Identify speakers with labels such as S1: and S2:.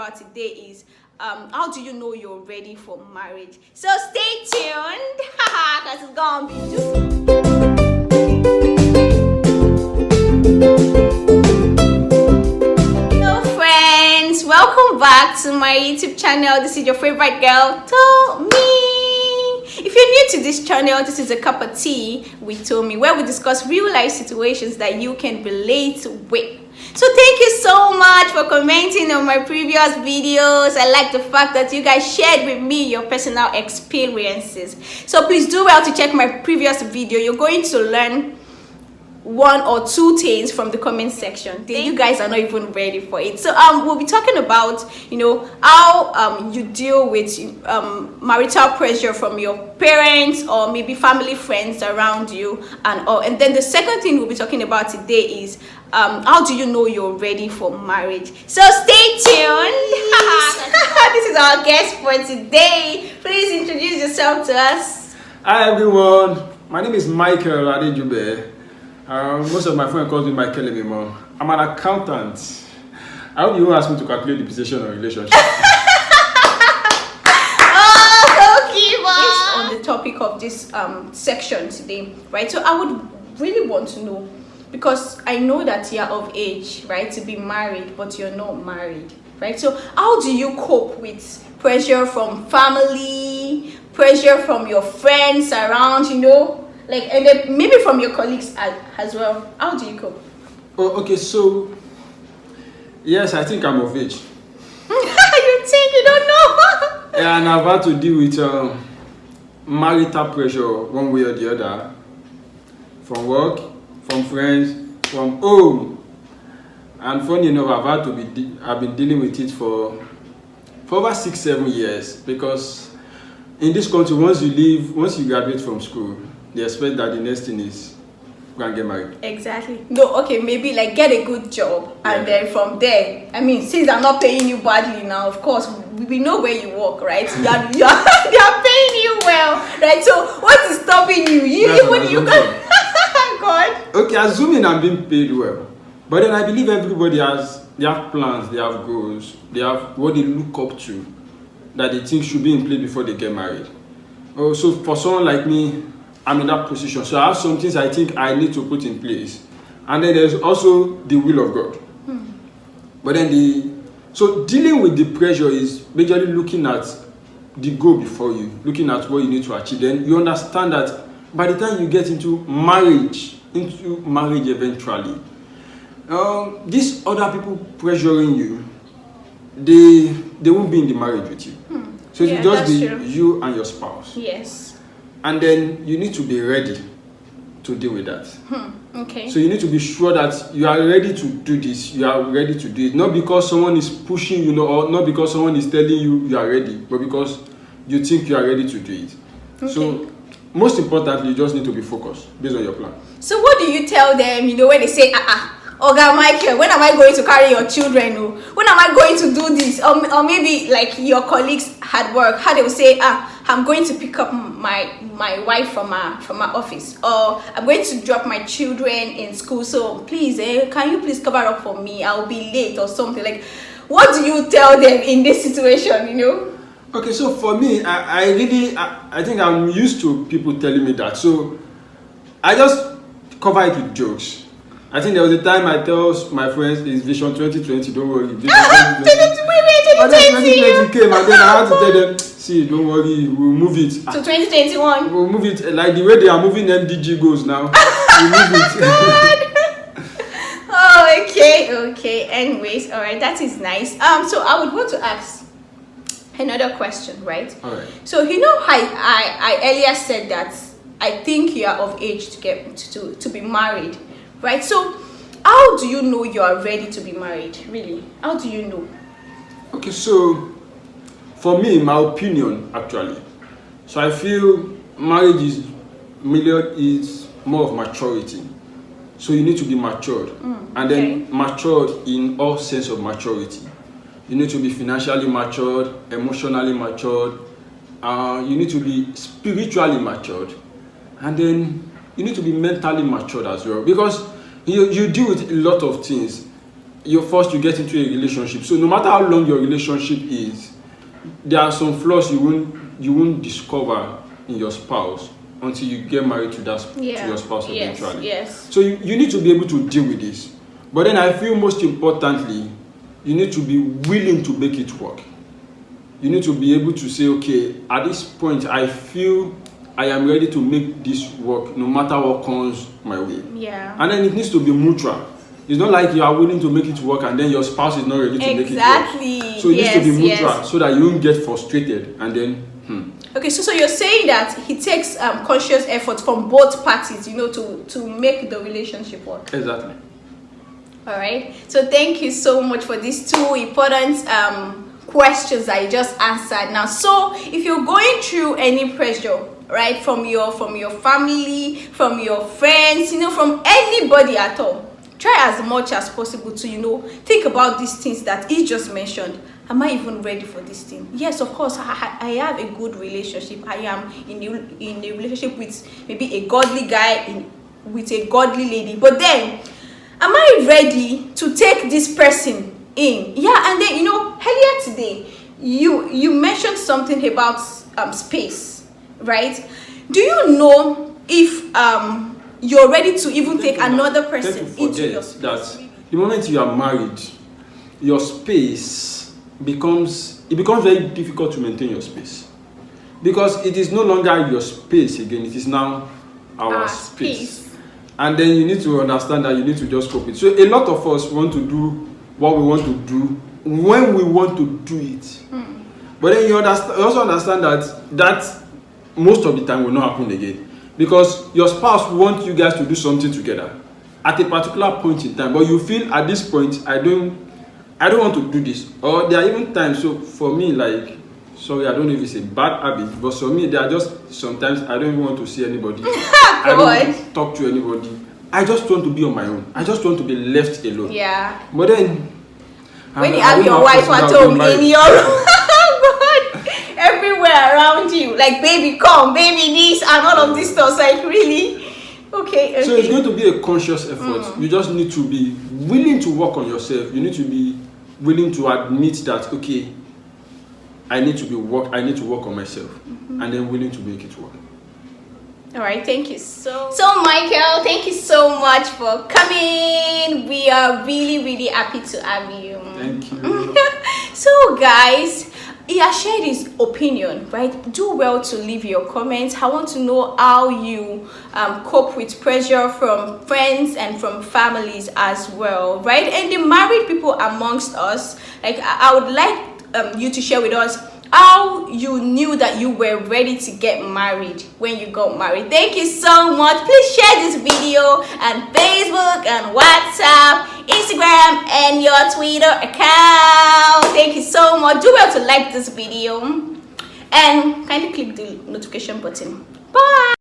S1: about today is how do you know you're ready for marriage? So stay tuned, because it's gonna be juicy. Hello friends, welcome back to my YouTube channel. This is your favorite girl, Tommy. If you're new to this channel, this is a cup of tea with Tommy, where we discuss real life situations that you can relate with. So thank you so much for commenting on my previous videos. I like the fact that you guys shared with me your personal experiences. So please do well to check my previous video. You're going to learn one or two things from the comment section. You guys are not even ready for it. So we'll be talking about how you deal with marital pressure from your parents or maybe family friends around you, and then the second thing we'll be talking about today is how do you know you're ready for marriage? So stay tuned. This is our guest for today. Please introduce yourself to us.
S2: Hi everyone, my name is Michael Adejube. Most of my friends call me Michael anymore. I'm an accountant. I hope you won't ask me to calculate the position of relationship.
S1: Based on the topic of this section today, right? So I would really want to know, because I know that you're of age, right, to be married, but you're not married, right? So how do you cope with pressure from family, pressure from your friends around, and then maybe from your colleagues as well? How do you cope?
S2: Oh, okay, so yes, I think I'm of age.
S1: You think you don't know?
S2: Yeah, and I've had to deal with marital pressure one way or the other, from work, from friends, from home. And funny enough, I've been dealing with it for over 6-7 years, because in this country, once you graduate from school, they expect that the next thing is go and get married.
S1: Exactly. No, okay, maybe like get a good job, and then from there, I mean, since I'm not paying you badly now, of course, we know where you work, right? They are paying you well, right? So what is stopping you? You God.
S2: Okay, assuming I'm being paid well, but then I believe everybody they have plans, they have goals, they have what they look up to that they think should be in place before they get married. Oh, so for someone like me, I'm in that position, so I have some things I think I need to put in place, and then there's also the will of God. But then so dealing with the pressure is majorly looking at the goal before you, looking at what you need to achieve. Then you understand that by the time you get into marriage eventually, these other people pressuring you, they won't be in the marriage with you. So it will just be true. You and your spouse.
S1: Yes.
S2: And then you need to be ready to deal with that.
S1: Okay.
S2: So you need to be sure that you are ready to do this. You are ready to do it. Not because someone is pushing you, or not because someone is telling you you are ready, but because you think you are ready to do it.
S1: Okay.
S2: So most importantly, you just need to be focused based on your plan.
S1: So what do you tell them, when they say, Oga Michael, when am I going to carry your children? When am I going to do this? Or maybe like your colleagues at work, how they will say, I'm going to pick up my wife from my office, or I'm going to drop my children in school, so please, can you please cover up for me? I'll be late or something. Like, what do you tell them in this situation,
S2: Okay, so for me, I think I'm used to people telling me that, so I just cover it with jokes. I think there was a time I tell my friends, it's Vision 2020, don't worry. Vision 2020 came, and then I had to tell them, see, don't worry, we'll move it.
S1: To 2021?
S2: We'll move it, like the way they are moving MDG goals now. We'll move it.
S1: Oh, okay. Anyways, all right, that is nice. So I would want to ask another question, right?
S2: All right.
S1: So I earlier said that I think you are of age to get to be married. Right, so how do you know you are ready to be married? Really, how do you know?
S2: Okay, so for me, my opinion actually, so I feel marriage is more of maturity. So you need to be matured, and then matured in all sense of maturity. You need to be financially matured, emotionally matured. You need to be spiritually matured, and then you need to be mentally matured as well, because you deal with a lot of things you get into a relationship. So no matter how long your relationship is, there are some flaws you won't discover in your spouse until you get married to to your spouse eventually.
S1: Yes.
S2: So you need to be able to deal with this. But then I feel most importantly, you need to be willing to make it work. You need to be able to say, okay, at this point, I feel I am ready to make this work no matter what comes my way.
S1: Yeah.
S2: And then it needs to be mutual. It's not like you are willing to make it work and then your spouse is not ready to make it work.
S1: Exactly.
S2: So it needs to be mutual so that you won't get frustrated and then
S1: Okay, so you're saying that it takes conscious effort from both parties, to make the relationship work.
S2: Exactly.
S1: All right. So thank you so much for these two important questions I just answered. Now, so if you're going through any pressure, right, from your family, from your friends, from anybody at all, try as much as possible to think about these things that he just mentioned. Am I even ready for this thing? Yes, of course, I have a good relationship. I am in a relationship with maybe a godly guy, with a godly lady. But then, am I ready to take this person in? Yeah, and then, earlier today, you mentioned something about space, right? Do you know if you're ready to even take another person into your space?
S2: That the moment you are married, your space becomes very difficult to maintain your space, because it is no longer your space again, it is now our space. And then you need to understand that you need to just cope with it. So a lot of us want to do what we want to do when we want to do it. But then you also understand that most of the time will not happen again, because your spouse wants you guys to do something together at a particular point in time, but you feel at this point I don't want to do this. Or there are even times, so for me, like, sorry, I don't know if it's a bad habit, but for me, there are just sometimes I don't even want to see anybody. I don't want to talk to anybody. I just want to be on my own. I just want to be left alone.
S1: Yeah.
S2: But then,
S1: when you have your wife at home in your God, everywhere around you, like baby come, baby this, and all of this stuff, like really. Okay.
S2: So it's going to be a conscious effort. You just need to be willing to work on yourself. You need to be willing to admit that, okay, I need to work on myself, and then willing to make it work.
S1: All right, thank you so Michael, thank you so much for coming. We are really, really happy to have you.
S2: Thank you.
S1: So guys, he has shared his opinion, right? Do well to leave your comments. I want to know how you cope with pressure from friends and from families as well, right? And the married people amongst us, like I would like you to share with us how you knew that you were ready to get married when you got married. Thank you so much. Please share this video on Facebook and WhatsApp, Instagram, and your Twitter account. Thank you so much. Do well to like this video and kindly click the notification button. Bye.